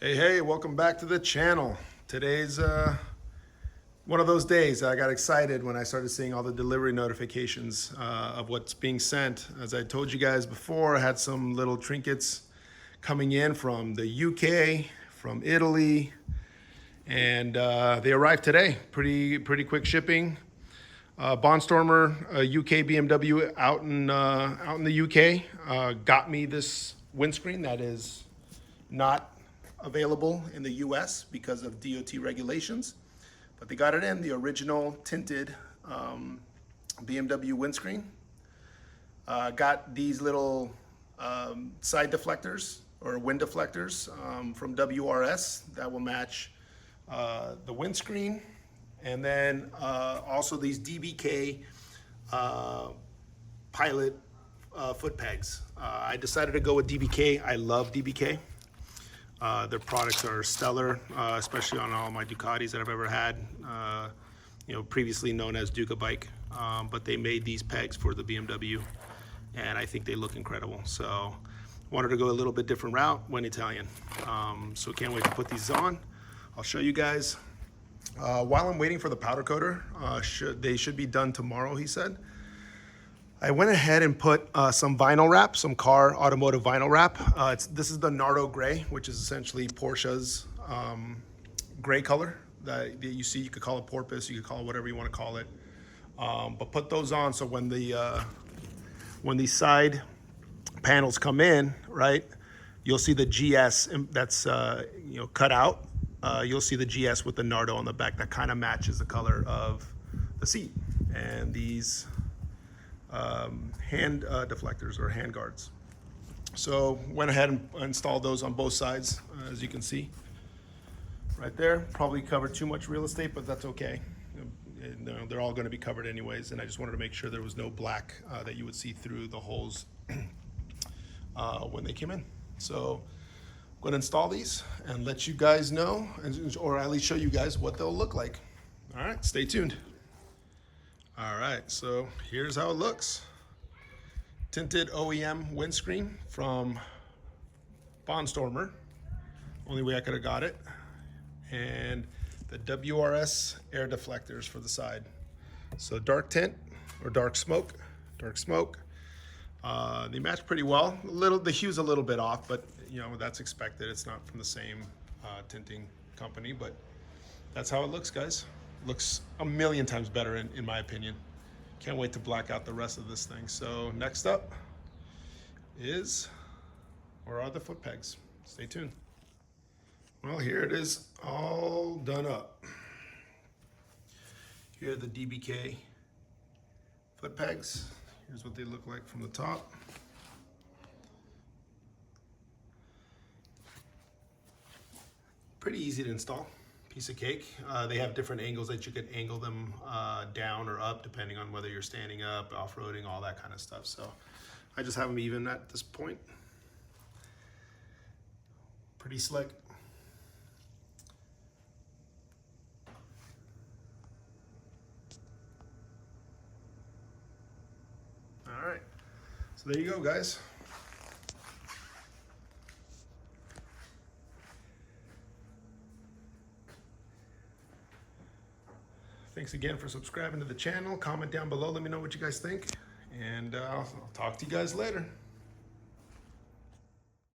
Hey, welcome back to the channel. Today's one of those days. I got excited when I started seeing all the delivery notifications of what's being sent. As I told you guys before, I had some little trinkets coming in from the UK, from Italy, and they arrived today. Pretty quick shipping. Bahnstormer, a UK BMW out in the UK, got me this windscreen that is not available in the US because of DOT regulations, but they got it in the original tinted BMW windscreen. Got these little side deflectors or wind deflectors from WRS that will match the windscreen, and then also these DBK pilot foot pegs. I decided to go with DBK. I love DBK. Their products are stellar, especially on all my Ducatis that I've ever had, previously known as Duca Bike. But they made these pegs for the BMW, and I think they look incredible. So wanted to go a little bit different route, went Italian. So can't wait to put these on. I'll show you guys. While I'm waiting for the powder coater, they should be done tomorrow, he said. I went ahead and put some vinyl wrap, some car automotive vinyl wrap. This is the Nardo gray, which is essentially Porsche's gray color that you see. You could call it porpoise, you could call it whatever you want to call it. But put those on so when the side panels come in, right, you'll see the GS that's cut out. You'll see the GS with the Nardo on the back that kind of matches the color of the seat. And these hand deflectors or hand guards. So went ahead and installed those on both sides, as you can see right there. Probably covered too much real estate, but that's okay. They're all going to be covered anyways, and I just wanted to make sure there was no black that you would see through the holes when they came in. So I'm going to install these and let you guys know, or at least show you guys what they'll look like. All right, stay tuned. All right, so here's how it looks. Tinted OEM windscreen from Bahnstormer. Only way I could have got it. And the WRS air deflectors for the side. So dark tint or dark smoke. They match pretty well. The hue's a little bit off, but that's expected. It's not from the same tinting company, but that's how it looks, guys. Looks a million times better in my opinion. Can't wait to black out the rest of this thing. So next up are the foot pegs. Stay tuned. Well, here it is, all done up. Here are the DBK foot pegs. Here's what they look like from the top. Pretty easy to install. Piece of cake. They have different angles that you could angle them down or up depending on whether you're standing up, off-roading, all that kind of stuff. So I just have them even at this point. Pretty slick. All right, so there you go, guys. Thanks again for subscribing to the channel. Comment down below. Let me know what you guys think. And I'll talk to you guys later.